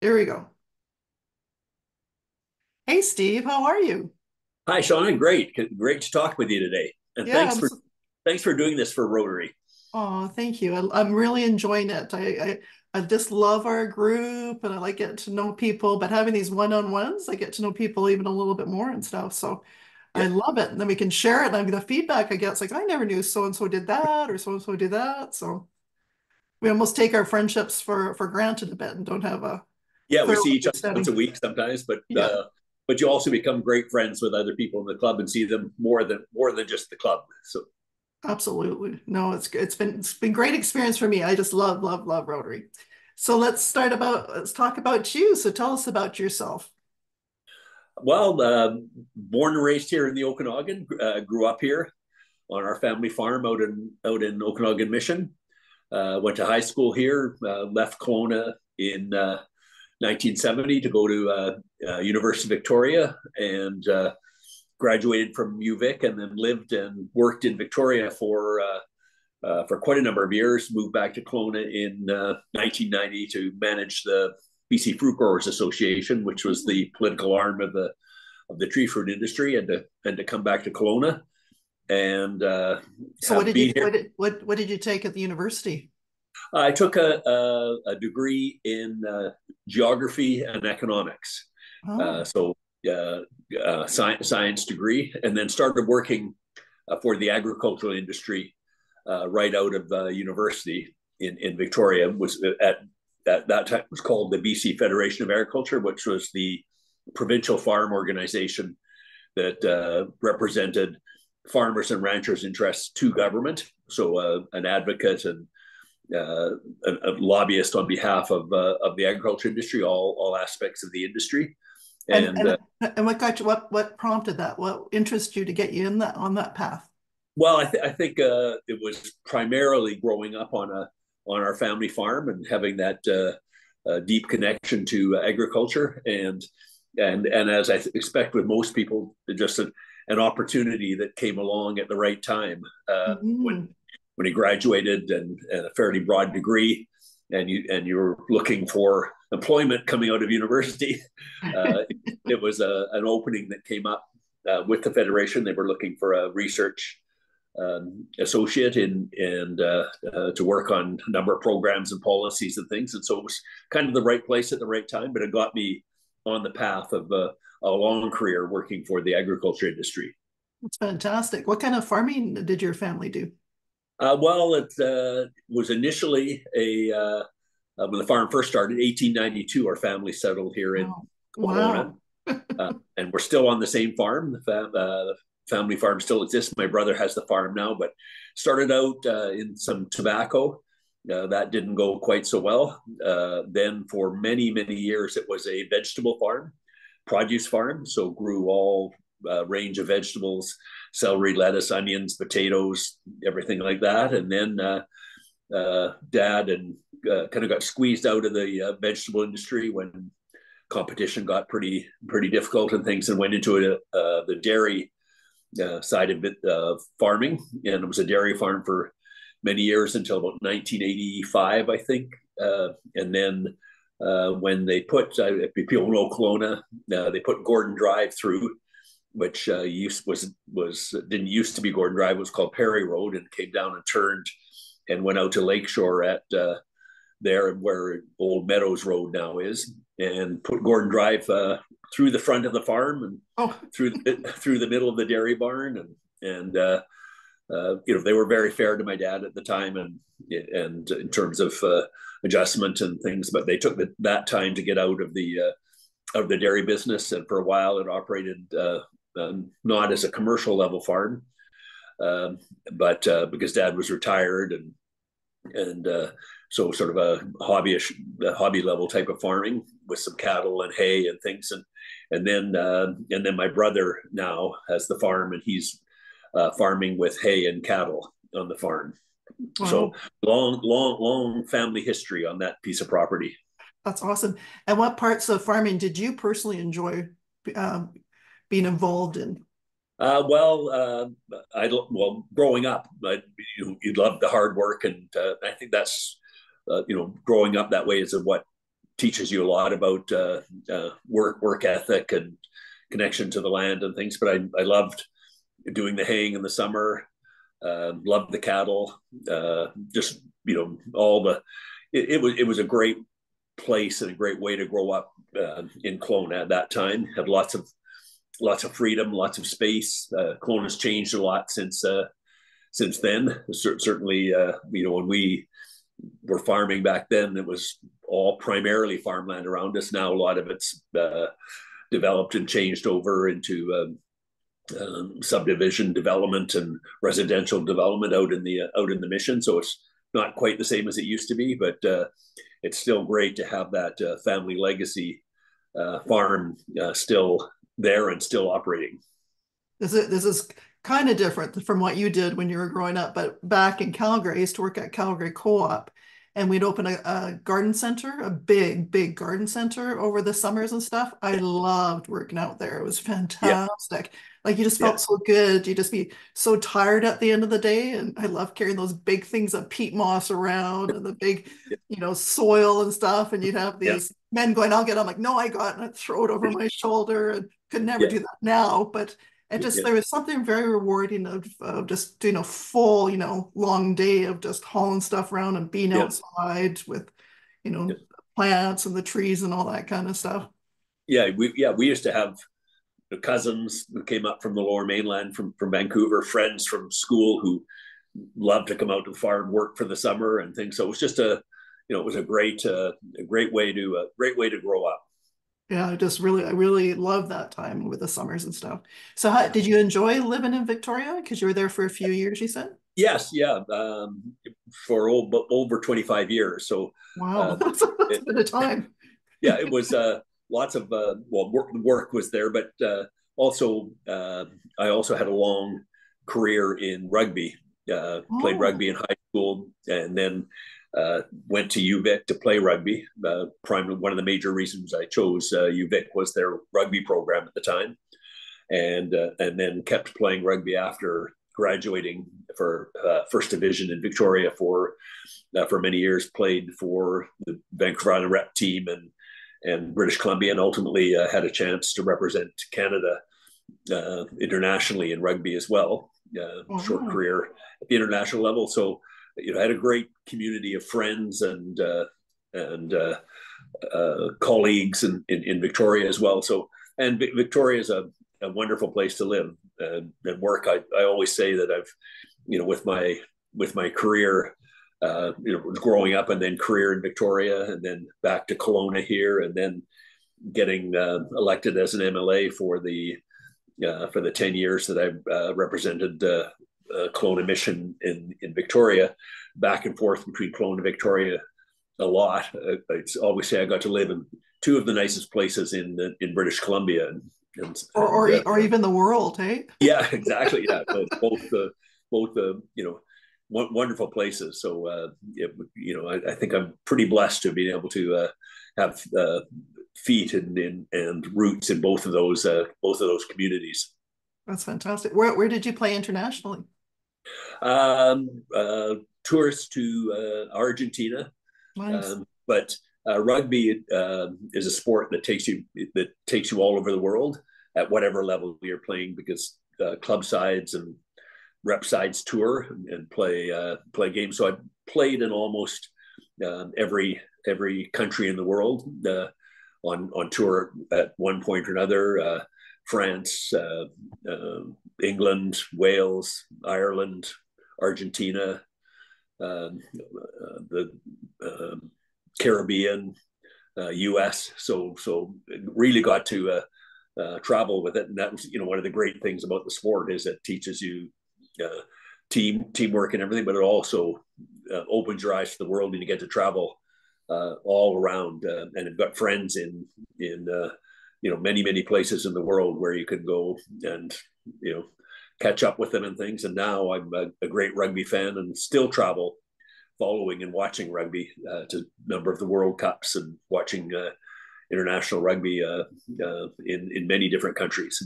Here we go. Hey, Steve, how are you? Hi, Shauna. Great. Great to talk with you today. And Yeah, thanks for doing this for Rotary. oh, thank you. I'm really enjoying it. I just love our group and I like getting to know people, but having these one-on-ones, I get to know people even a little bit more and stuff. So Yeah. I love it. And then we can share it. And the feedback I get, it's like, I never knew so-and-so did that or so-and-so did that. So we almost take our friendships for granted a bit and don't have a Yeah, we thorough see each other once a understanding. week sometimes, Yeah. but you also become great friends with other people in the club and see them more than just the club. So Absolutely. No, it's been great experience for me. I just love Rotary. So let's talk about you. So tell us about yourself. well, born and raised here in the Okanagan, grew up here on our family farm out in Okanagan Mission. Went to high school here, left Kelowna in 1970 to go to University of Victoria and graduated from UVic and then lived and worked in Victoria for quite a number of years. Moved back to Kelowna in 1990 to manage the BC Fruit Growers Association, which was the political arm of the tree fruit industry, and to come back to Kelowna and So have been here. what did you take at the university? I took a degree in geography and economics. Oh, So science degree, and then started working for the agricultural industry right out of university in Victoria. Was at that time was called the BC Federation of Agriculture, which was the provincial farm organization that represented farmers and ranchers' interests to government. So an advocate and a lobbyist on behalf of the agriculture industry, all aspects of the industry. and And and what got you? What prompted that? What interested you to get you in that on that path? well, I think it was primarily growing up on our family farm and having that deep connection to agriculture, and as expect with most people, just an opportunity that came along at the right time Mhm. when he graduated and a fairly broad degree, and you were looking for employment coming out of university. It was an opening that came up with the federation. They were looking for a research associate and to work on a number of programs and policies and things. And so it was kind of the right place at the right time, but it got me on the path of a long career working for the agriculture industry. That's fantastic. What kind of farming did your family do? Well, it was initially when the farm first started, 1892. Our family settled here in Wow. Kelowna, Wow. and we're still on the same farm. The family farm still exists. My brother has the farm now, but started out in some tobacco. That didn't go quite so well. Then, for many years, it was a vegetable farm, produce farm. So grew all range of vegetables, celery, lettuce, onions, potatoes, everything like that. And then dad and kind of got squeezed out of the vegetable industry when competition got pretty difficult and things, and went into the dairy side of it, farming, and it was a dairy farm for many years until about 1985, I think. And then when they put, if people know Kelowna, they put Gordon Drive through, which didn't used to be Gordon Drive. It was called Perry Road, and came down and turned and went out to Lakeshore at there where Old Meadows Road now is, and put Gordon Drive through the front of the farm and Oh, through the middle of the dairy barn, and they were very fair to my dad at the time, and in terms of adjustment and things, but they took that time to get out of the dairy business, and for a while it operated not as a commercial level farm, but because dad was retired, and so sort of a hobby level type of farming with some cattle and hay and things, and then my brother now has the farm, and he's farming with hay and cattle on the farm. So wow. long family history on that piece of property. That's awesome. And what parts of farming did you personally enjoy um, being involved in? Growing up, you'd love the hard work, and I think that's growing up that way is what teaches you a lot about work ethic and connection to the land and things. But I loved doing the haying in the summer. Loved the cattle. Just all the it was a great place and a great way to grow up in Kelowna at that time. Had lots of freedom, lots of space. Kelowna's changed a lot since then. Certainly, when we were farming back then, it was all primarily farmland around us. Now a lot of it's developed and changed over into subdivision development and residential development out in the mission. So it's not quite the same as it used to be, but it's still great to have that family legacy farm still there and still operating. This is kind of different from what you did when you were growing up, but back in Calgary, I used to work at Calgary Co-op, and we'd open a garden center, a big garden center over the summers and stuff. I loved working out there. It was Yeah, fantastic. Like you just yeah, felt so good. You just be so tired at the end of the day. And I love carrying those big things of peat moss around and the big, soil and stuff. And you'd have yeah, these men going, I'll get it. I'm like, no, I got it. And I'd throw it over my shoulder and could never yeah, do that now. But it just, yeah, there was something very rewarding of just doing a full, long day of just hauling stuff around and being yeah, outside with, you yeah. know, plants and the trees and all that kind of stuff. We used to have cousins who came up from the Lower Mainland from Vancouver, friends from school who loved to come out to the farm, work for the summer and things. So it was just it was a great way to grow up. Yeah, I really love that time with the summers and stuff. So did you enjoy living in Victoria? Because you were there for a few years, you said? Yes, yeah, for over 25 years. So Wow, uh, that's it, been a time. yeah, it was lots of work was there, but also I also had a long career in rugby. Played Oh, rugby in high school, and then went to UVic to play rugby. One of the major reasons I chose UVic was their rugby program at the time, and then kept playing rugby after graduating for first division in Victoria for many years. Played for the Vancouver Island Rep team and British Columbian. Ultimately, had a chance to represent Canada internationally in rugby as well. Short wow. career at the international level. So, I had a great community of friends and colleagues in Victoria as well. So, and Victoria is a wonderful place to live and work. I always say that I've, with my career, growing up and then career in Victoria and then back to Kelowna here and then getting elected as an MLA for the 10 years that I've represented Kelowna Mission in Victoria, back and forth between Kelowna and Victoria a lot. I always say I got to live in two of the nicest places in British Columbia, Or even the world, hey? yeah, exactly, yeah, both wonderful places. So I think I'm pretty blessed to have been able to have feet and roots in both of those communities. That's fantastic. Where did you play internationally? Um, uh, Tours to Argentina, Nice. but rugby is a sport that takes you all over the world at whatever level you're playing, because club sides and rep sides tour and play games. So I played in almost every country in the world on tour at one point or another. France, England, Wales, Ireland, Argentina, the Caribbean, U.S. So really got to travel with it, and that was one of the great things about the sport is it teaches you uh, teamwork and everything, but it also opens your eyes to the world, and you get to travel all around, and I've got friends in many places in the world where you could go and catch up with them and things. And now I'm a great rugby fan and still travel following and watching rugby to a number of the World Cups and watching international rugby in many different countries.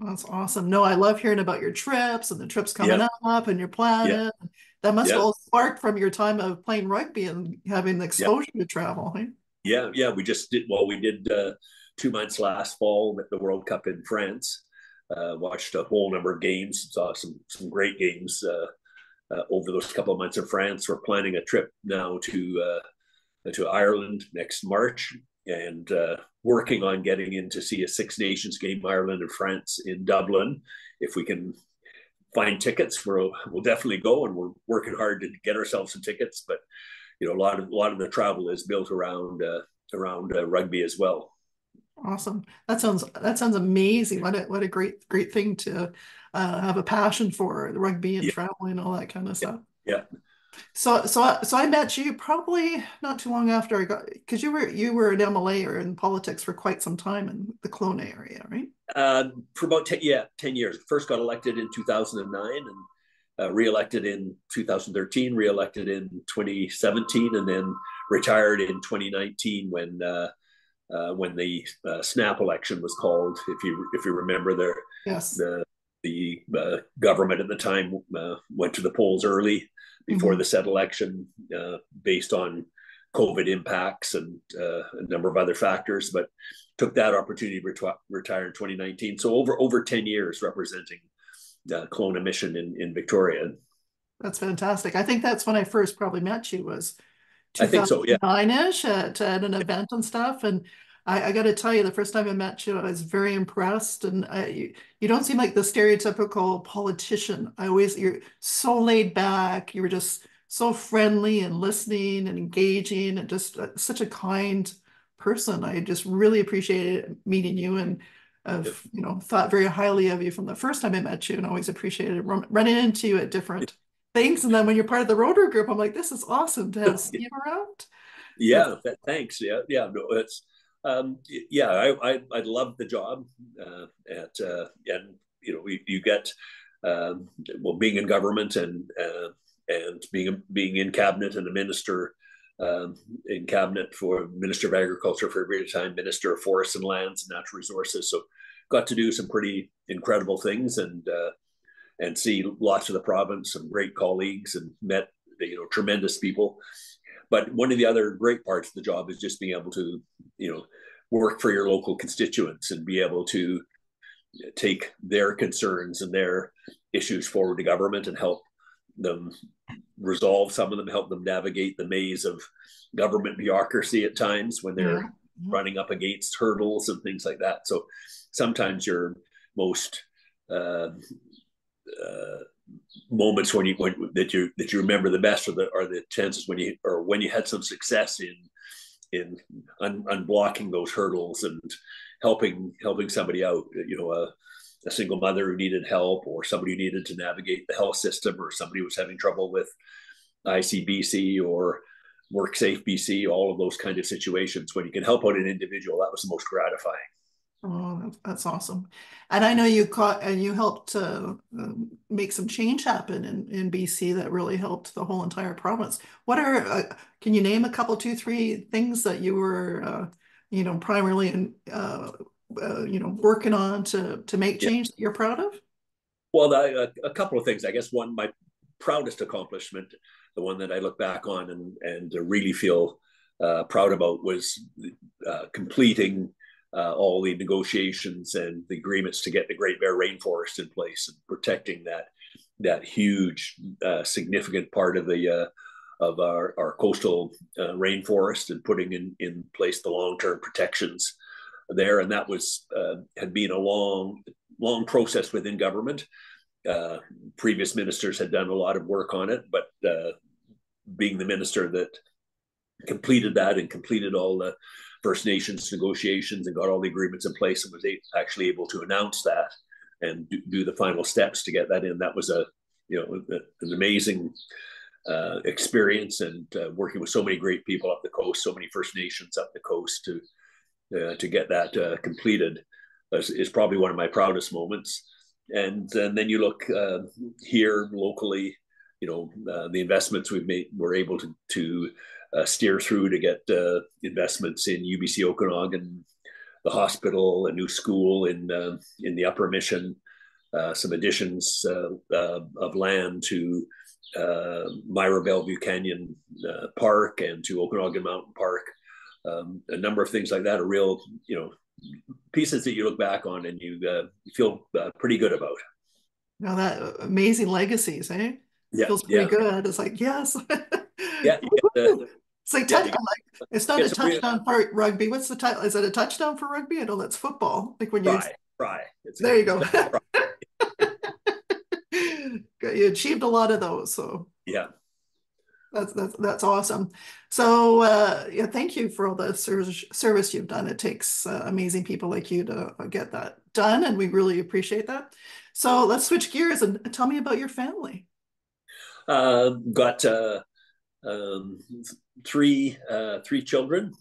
That's awesome. No, I love hearing about your trips and the trips coming Yeah, up and your yeah, planet. That must yeah, all spark from your time of playing rugby and having the yeah, exposure to travel, hey? yeah. We just did, well, we did 2 months last fall at the World Cup in France. Watched a whole number of games, saw some great games over those couple of months in France. We're planning a trip now to Ireland next March, and working on getting in to see a Six Nations game, Ireland and France in Dublin. If we can find tickets, we'll definitely go, and we're working hard to get ourselves some tickets. But a lot of the travel is built around rugby as well. Awesome. That sounds amazing. What a great thing to have a passion for the rugby and Yeah, traveling and all that kind of yeah, stuff. yeah. So I met you probably not too long after I got, because you were an MLA or in politics for quite some time in the Kelowna area, right? For about 10 years. First got elected in 2009 and re-elected in 2013, re-elected in 2017, and then retired in 2019 when the snap election was called. If you remember, Yes. the government at the time went to the polls early before Hmm. the said election, based on COVID impacts and a number of other factors, but took that opportunity to retire in 2019. So over 10 years representing Kelowna Mission in Victoria. That's fantastic. I think that's when I first probably met you was I think so. Yeah. 2009-ish at an event and stuff. And I got to tell you, the first time I met you, I was very impressed. And you don't seem like the stereotypical politician. You're so laid back. You were just so friendly and listening and engaging and just such a kind person. I just really appreciated meeting you and I've, thought very highly of you from the first time I met you and always appreciated running into you at different things. And then when you're part of the Rotary group, I'm like, this is awesome to have Steve around. That's Yeah, thanks. Yeah, yeah. No, it's yeah. I love the job and you get well, being in government and being in cabinet and a minister, in cabinet for Minister of Agriculture for a period of time, Minister of Forests and Lands and Natural Resources. So got to do some pretty incredible things and see lots of the province, some great colleagues, and met tremendous people. But one of the other great parts of the job is just being able to work for your local constituents and be able to take their concerns and their issues forward to government and help them resolve some of them, help them navigate the maze of government bureaucracy at times when yeah. they're running up against hurdles and things like that. So sometimes your most moments that you remember the best are the chances when you had some success in unblocking those hurdles and helping somebody out. A single mother who needed help, or somebody who needed to navigate the health system, or somebody who was having trouble with ICBC or WorkSafe BC, all of those kind of situations. When you can help out an individual, that was the most gratifying. Oh, that's awesome. And I know you caught and you helped to make some change happen in BC that really helped the whole entire province. Can you name a couple, two, three things that you were, primarily working on to make Yeah. change that you're proud of? Well, a couple of things. I guess my proudest accomplishment, the one that I look back on and really feel proud about, was completing all the negotiations and the agreements to get the Great Bear Rainforest in place and protecting that huge, significant part of our coastal rainforest, and putting in place the long-term protections there. And that had been a long process within government. Previous ministers had done a lot of work on it, but being the minister that completed that and completed all the First Nations negotiations and got all the agreements in place and was actually able to announce that and do the final steps to get that in. That was an amazing experience, and working with so many great people up the coast, so many First Nations up the coast to get that completed is probably one of my proudest moments. And then you look here locally, the investments we've made, we're able to steer through to get investments in UBC Okanagan, the hospital, a new school in the Upper Mission, some additions of land to Myra Bellevue Canyon Park and to Okanagan Mountain Park, a number of things like that are real, pieces that you look back on and you feel pretty good about. Now that amazing legacies, eh? Yeah, Feels pretty yeah, good. It's like, yes. yeah. You get the It's like yeah, touchdown. Like it's not get a some real touchdown for rugby. What's the title? Is it a touchdown for rugby? I know that's football. Like when you, try. there you It's go. definitely try. You achieved a lot of those, so Yeah. that's awesome. So yeah, thank you for all the service you've done. It takes amazing people like you to get that done, and we really appreciate that. So let's switch gears and tell me about your family. Got um, three children,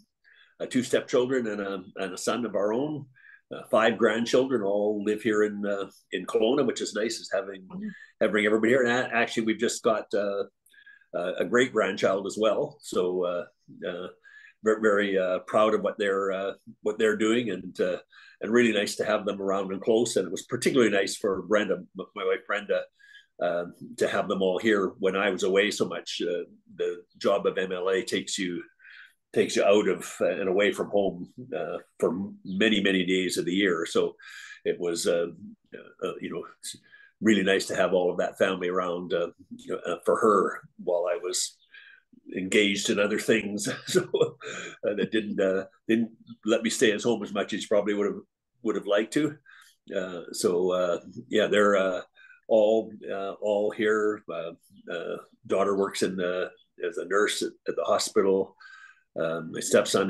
two stepchildren, and a son of our own. Five grandchildren all live here in Kelowna, which is nice. Is having everybody here, and actually we've just got a great grandchild as well. So very proud of what they're doing, and really nice to have them around and close. And it was particularly nice for Brenda, my wife Brenda, to have them all here when I was away so much. The job of MLA takes you out of and away from home for many days of the year. So it was really nice to have all of that family around for her while I was engaged in other things. So that didn't let me stay at home as much as probably would have liked to. Yeah, they're all here. Daughter works as a nurse at the hospital. My stepson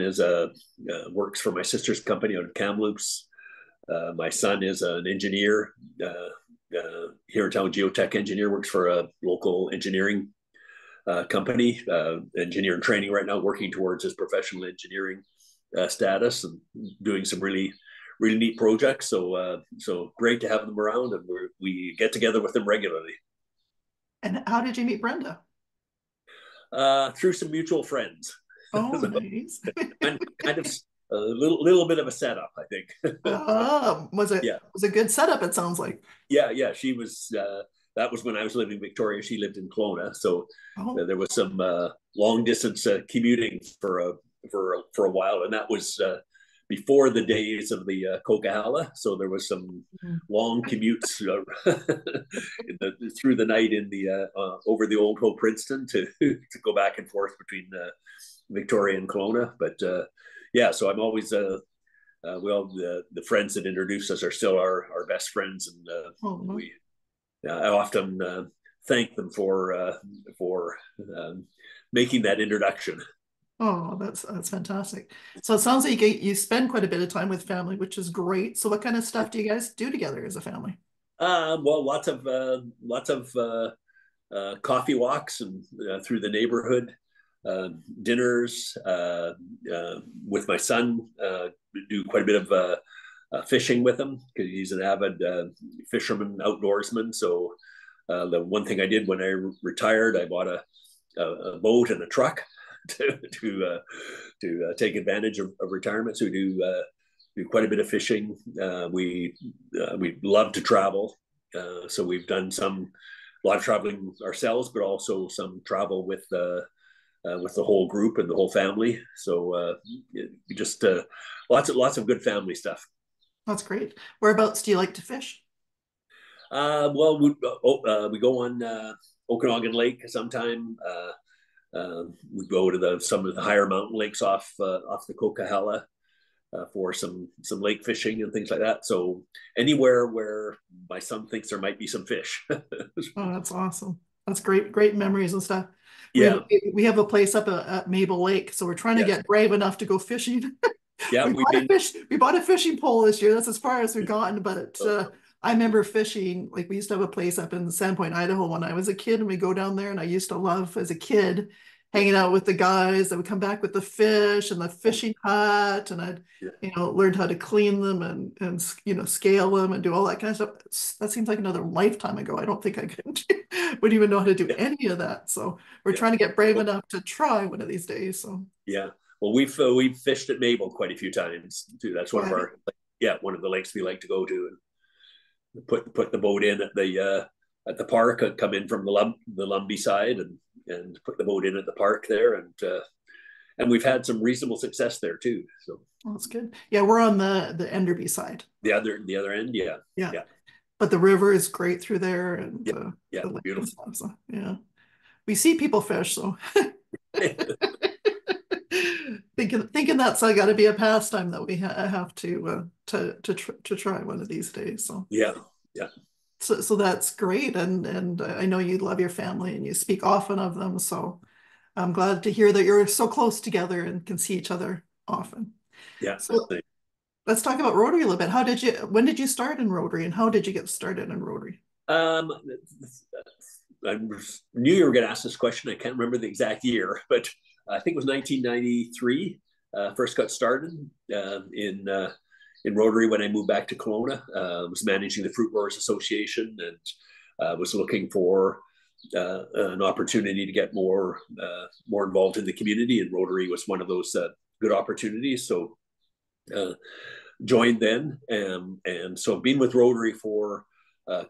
works for my sister's company out in Kamloops. My son is an engineer here in town, geotech engineer, works for a local engineering company, engineer in training right now, working towards his professional engineering status and doing some really neat projects. So great to have them around, and we get together with them regularly. And how did you meet Brenda? Through some mutual friends. Oh, So nice. kind of a little bit of a setup, I think. Was it Yeah, was a good setup, it sounds like. yeah. She was. That was when I was living in Victoria. She lived in Kelowna, so Oh, there was some long distance commuting for a while, and that was before the days of the Coquihalla. So there was some mhm. long commutes through the night in the over the old Hope Princeton to go back and forth between Victoria and Kelowna. But yeah, so I'm always the friends that introduced us are still our best friends, and Oh, we I often thank them for making that introduction. oh, that's fantastic. So it sounds like you spend quite a bit of time with family, which is great. So what kind of stuff do you guys do together as a family? Well, lots of coffee walks and through the neighborhood, dinners with my son. Do quite a bit of fishing with him because he's an avid fisherman, outdoorsman. So the one thing I did when I retired, I bought a boat and a truck to take advantage of retirement. So we do quite a bit of fishing. We love to travel, so we've done a lot of traveling ourselves, but also some travel with the whole group and the whole family. So just lots of good family stuff. That's great. Whereabouts do you like to fish? Well, we go on Okanagan Lake sometime. We go to some of the higher mountain lakes off the Coquihalla for some lake fishing and things like that. So anywhere where my son thinks there might be some fish. Oh, that's awesome. That's great, great memories and stuff. We have Yeah, we have a place up at Maple Lake, so we're trying to yeah, get brave enough to go fishing. yeah. We've been. We bought a fishing pole this year. That's as far as we've gotten. But Oh, I remember fishing. Like we used to have a place up in Sandpoint, Idaho, when I was a kid, and we go down there. And I used to love as a kid yeah, hanging out with the guys that would come back with the fish and the fishing hut, and I'd yeah, learned how to clean them and scale them and do all that kind of stuff. That seems like another lifetime ago. I don't think I could would even know how to do yeah, any of that. So we're yeah. trying to get brave Well, enough to try one of these days. So yeah. Well, we've fished at Mabel quite a few times too. That's one of yeah. our one of the lakes we like to go to and put the boat in at the park. Come in from the Lumbee side and put the boat in at the park there, and and we've had some reasonable success there too. So well, that's good. Yeah, we're on the Enderby side. the other end, yeah, Yeah, yeah, but the river is great through there, and yeah, yeah, the lake and beautiful. stuff. So yeah, we see people fish, so thinking that's got to be a pastime that we have to try one of these days. So Yeah, yeah, so that's great, and I know you love your family and you speak often of them. So I'm glad to hear that you're so close together and can see each other often. yeah. So let's talk about Rotary a little bit. When did you start in Rotary, and how did you get started in Rotary? Um, I knew you were going to ask this question. I can't remember the exact year, but I think it was 1993. First got started in Rotary when I moved back to Kelowna. Was managing the Fruit Growers Association and was looking for an opportunity to get more involved in the community. And Rotary was one of those good opportunities. So joined then, and so been with Rotary for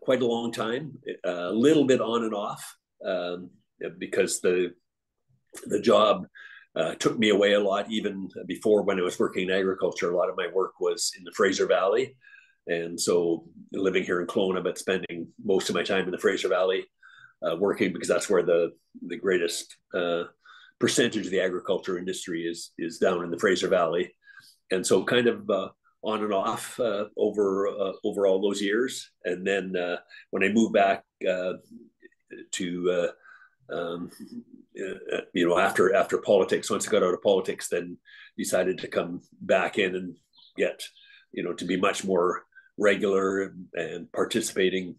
quite a long time, a little bit on and off, because the job took me away a lot. Even before, when I was working in agriculture, a lot of my work was in the Fraser Valley, and so living here in Kelowna, but spending most of my time in the Fraser Valley working, because that's where the greatest percentage of the agriculture industry is down in the Fraser Valley, and so kind of on and off over all those years. And then when I moved back to after politics, once I got out of politics, then decided to come back in and get to be much more regular and participating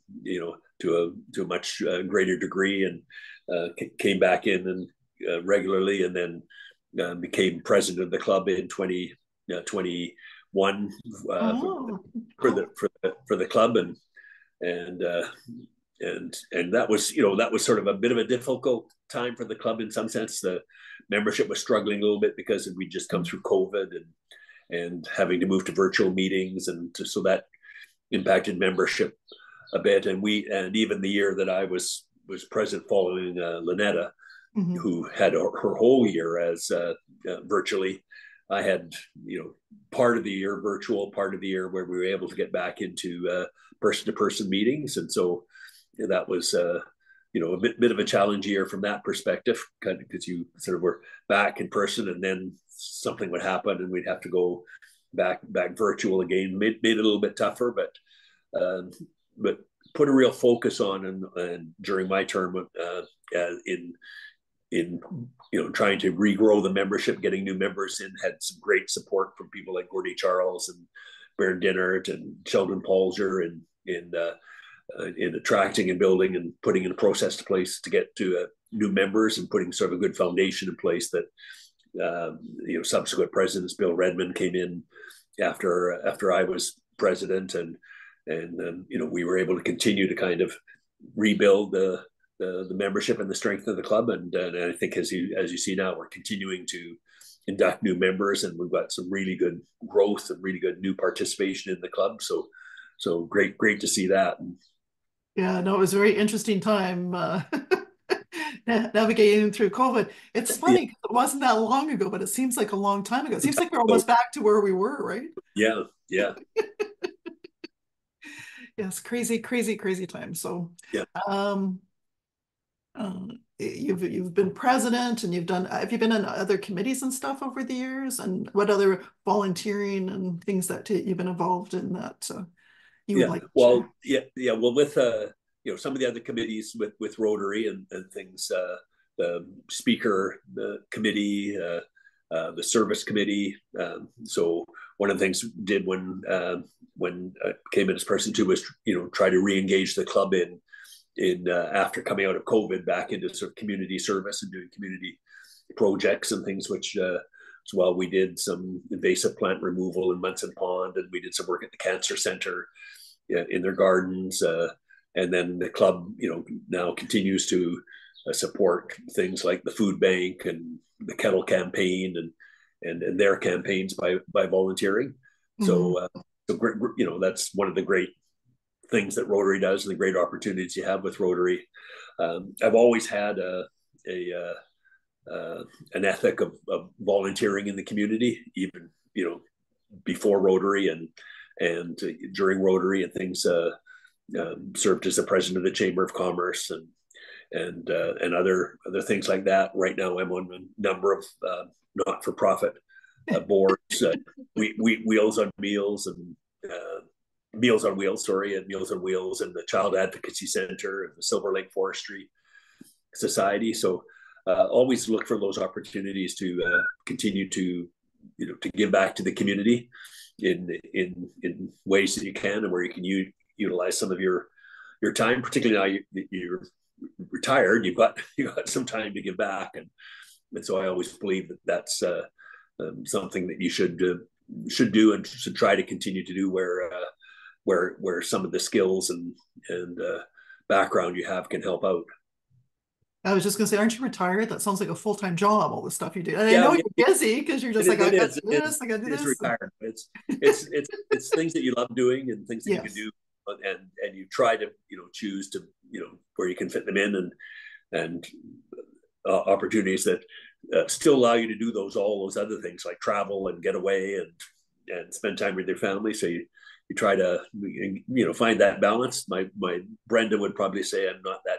to a much greater degree, and came back in and regularly, and then became president of the club in 2021 Oh, for cool. the club, and that was sort of a bit of a difficult time for the club in some sense. The membership was struggling a little bit because we just come through COVID and having to move to virtual meetings, and so that impacted membership a bit. And even the year that I was president, following Lynetta, Mhm. who had her whole year as virtually. I had part of the year virtual, part of the year where we were able to get back into person-to-person meetings, and so that was a bit of a challenge year from that perspective, kind of because you sort of were back in person, and then something would happen and we'd have to go back virtual again. Made it a little bit tougher, but put a real focus on, and during my term in trying to regrow the membership, getting new members in, had some great support from people like Gordy Charles and Baron Dinnert and Sheldon Palger, and in attracting and building and putting in a process to place to get to new members, and putting sort of a good foundation in place that subsequent presidents, Bill Redmond came in after I was president, and we were able to continue to kind of rebuild the membership and the strength of the club, and I think as you see now, we're continuing to induct new members, and we've got some really good growth and really good new participation in the club. So great to see that. Yeah, no, it was a very interesting time navigating through COVID. It's Yeah. funny 'cause it wasn't that long ago, but it seems like a long time ago. It seems like we're So almost back to where we were, right? yeah, yeah, Yes, crazy, crazy, crazy time. So, yeah. um, you've been president, and have you been in other committees and stuff over the years? And what other volunteering and things that you've been involved in that you would Yeah. like to share? Well, yeah. Well, with some of the other committees with Rotary and things, the speaker, the committee, the service committee. So one of the things we did when I came in as president too was try to re-engage the club in after coming out of COVID back into sort of community service and doing community projects and things, which as well, we did some invasive plant removal in Munson Pond, and we did some work at the cancer center in their gardens, and then the club now continues to support things like the food bank and the kettle campaign and their campaigns by volunteering. Mhm. So that's one of the great things that Rotary does, and the great opportunities you have with Rotary. I've always had a an ethic of volunteering in the community, even before Rotary and during Rotary and things. Served as the president of the Chamber of Commerce and other things like that. Right now, I'm on a number of not-for-profit boards. Wheels on Meals and Meals on Wheels, and Meals on Wheels, and the Child Advocacy Center and the Silver Lake Forestry Society. So always look for those opportunities to continue to to give back to the community in ways that you can, and where you can utilize some of your time, particularly now you're retired. You've got some time to give back, and so I always believe that that's something that you should do and should try to continue to do, where some of the skills and background you have can help out. I was just gonna say, aren't you retired? That sounds like a full-time job, all the stuff you do. And I Yeah, know you're busy because you're just like, I got to do this, I got to do it is this. retired. It's things that you love doing and things that you can Yes. do, and you try to choose to where you can fit them in, and opportunities that still allow you to do all those other things like travel and get away and spend time with your family. So you try to find that balance. My Brenda would probably say I'm not that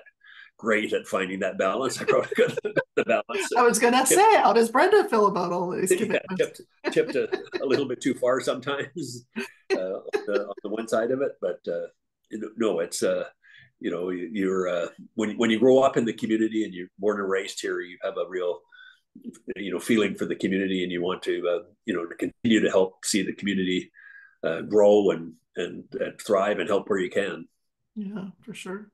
great at finding that balance. I probably got the balance. I was gonna say, how does Brenda feel about all these commitments? Tipped a little bit too far sometimes on the one side of it, but no, it's you're when you grow up in the community and you're born and raised here, you have a real feeling for the community, and you want to to continue to help see the community grow and thrive and help where you can. Yeah, for sure.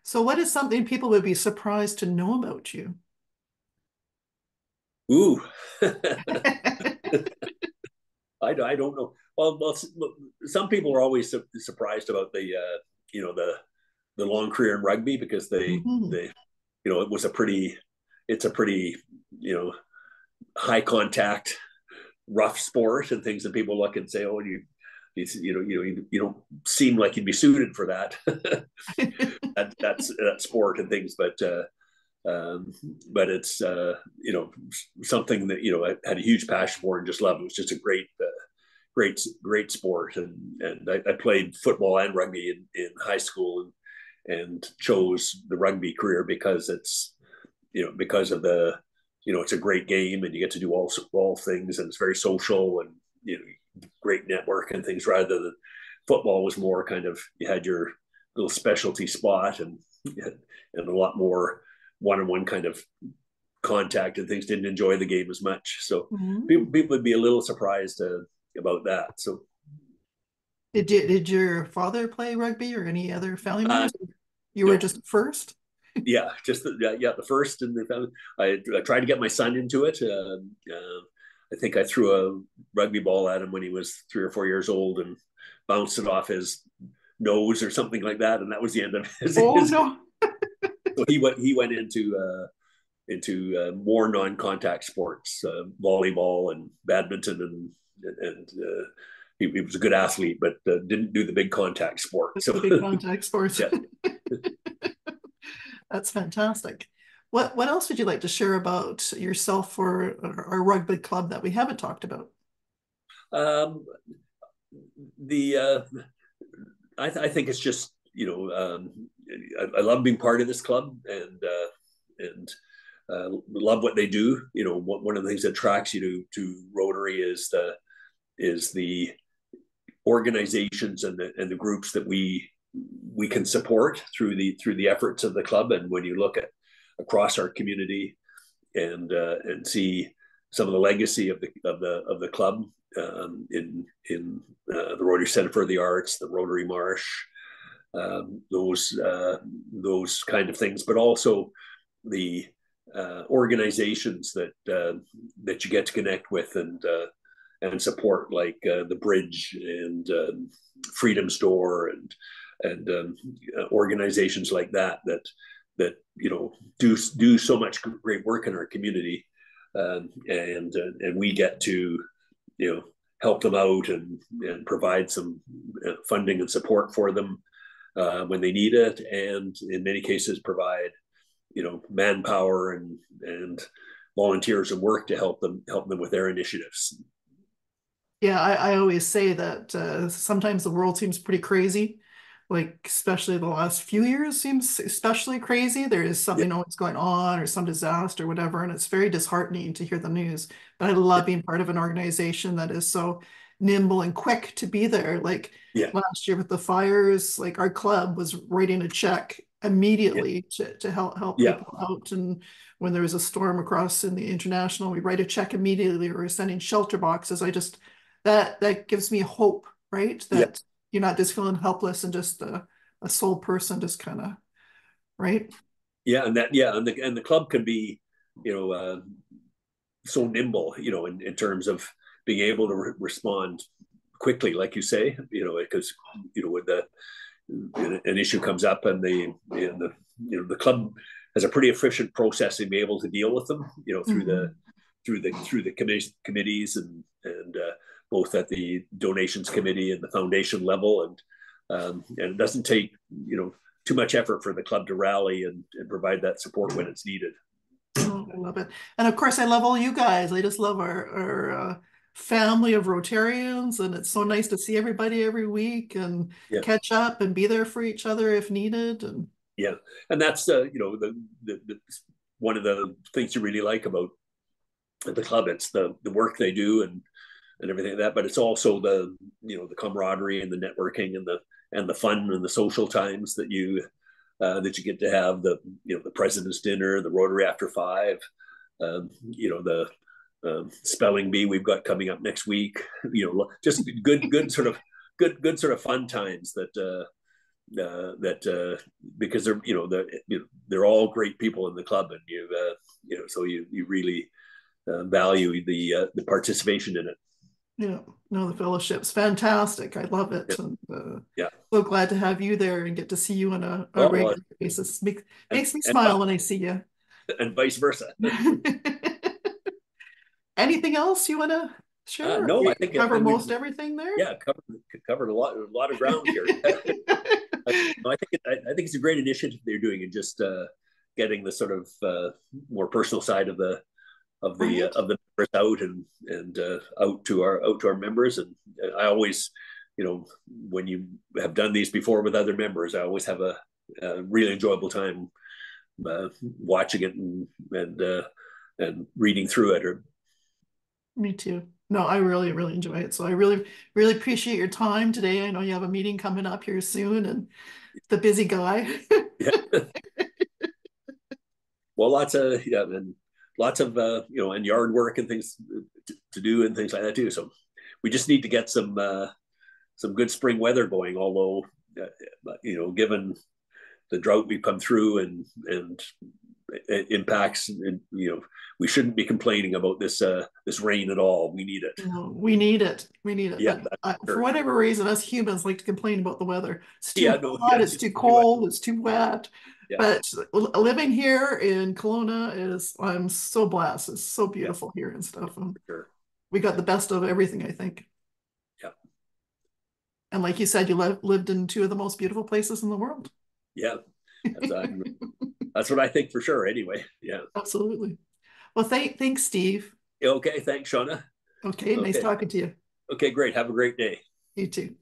So what is something people would be surprised to know about you? Ooh. I don't know. Well, some people are always surprised about the long career in rugby, because they it's a pretty high contact, rough sport and things, and people look and say, oh, you don't seem like you'd be suited for that that sport and things, but it's something that I had a huge passion for and just loved. It was just a great sport, and I played football and rugby in high school, and chose the rugby career because it's because of it's a great game, and you get to do all things, and it's very social, and great network and things, rather than football was more kind of, you had your little specialty spot, and a lot more one-on-one kind of contact and things. Didn't enjoy the game as much, so people would be a little surprised about that. So did your father play rugby or any other family members? You were just first? Yeah, just the first in the family. I tried to get my son into it. I think I threw a rugby ball at him when he was 3 or 4 years old and bounced it off his nose or something like that, and that was the end of his. Oh no! So he went into more non-contact sports, volleyball and badminton, and he was a good athlete, but didn't do the big contact sport. So the big contact sports. Yeah. That's fantastic. What else would you like to share about yourself or our rugby club that we haven't talked about? I think it's just I love being part of this club, and love what they do. One of the things that attracts you to Rotary is the organizations and the groups that we can support through the efforts of the club. And when you look at across our community and see some of the legacy of the club in the Rotary Center for the Arts, the Rotary Marsh, those kind of things, but also the organizations that you get to connect with and support, like the Bridge and Freedom's Door and organizations like that do so much great work in our community, and we get to help them out and provide some funding and support for them when they need it, and in many cases provide manpower and volunteers and work to help them with their initiatives. Yeah, I always say that sometimes the world seems pretty crazy. Like, especially the last few years seems especially crazy. There is Yeah, something always going on or some disaster or whatever, and it's very disheartening to hear the news. But I yeah, love being part of an organization that is so nimble and quick to be there. Like yeah, last year with the fires, like our club was writing a check yeah, immediately to help yeah, people out. And when there was a storm across in the international, we write a check immediately. We were sending shelter boxes. That gives me hope, right? yeah, That you're not just feeling helpless and just a sole person, just kind of, right? yeah, and that yeah, and the club can be, you know, so nimble, you know, in terms of being able to respond quickly, like you say, you know, because you know when an issue comes up and the you know the club has a pretty efficient process to be able to deal with them, you know, Mhm. through the committees and both at the donations committee and the foundation level, and it doesn't take, you know, too much effort for the club to rally and provide that support when it's needed. Oh, I love it. And of course, I love all you guys. I just love our family of Rotarians, and it's so nice to see everybody every week and Yeah, catch up and be there for each other if needed. And yeah, and that's you know the one of the things you really like about the club. It's the work they do and everything like that, but it's also the, you know, the camaraderie and the networking and the fun and the social times that you get to have, the, you know, the president's dinner, the Rotary after five, you know, the spelling bee we've got coming up next week, you know, just good sort of good sort of fun times that because they're, you know, they're all great people in the club, and you know, so you really value the participation in it. yeah, no, the fellowship's fantastic. I love Yeah, it. And yeah. so glad to have you there and get to see you on a Oh well, regular basis. and Makes me and smile when I see you. and vice versa. Anything else you want to share? No, You I cover think most we've, everything there? yeah, covered a lot of ground here. I think it's a great initiative they're doing, and just getting the sort of more personal side Right? of the members out and out to our members. And I always, you know, when you have done these before with other members, I always have a really enjoyable time watching it and reading through it. Or Me too. No, I really, really enjoy it. So I really, really appreciate your time today. I know you have a meeting coming up here soon and the busy guy. yeah, well, lots of you know, and yard work and things to do and things like that too. So we just need to get some good spring weather going. Although you know, given the drought we've come through and it impacts, and you know, we shouldn't be complaining about this rain at all. We need it. No, we need it. We need it. Yeah, But that's for sure. whatever reason, us humans like to complain about the weather. It's too Yeah, no, hot, yeah, it's too you do it. cold, it's too wet. Yeah, But living here in Kelowna I'm so blessed. It's so yeah, beautiful here and stuff. And for sure. we got the best of everything, I think. Yeah, And like you said, you lived in two of the most beautiful places in the world. yeah. That's that's what I think for sure. Anyway, yeah. Absolutely. Well, thanks, Steve. Okay, thanks, Shauna. Okay, nice Okay, talking to you. okay, great. Have a great day. You too.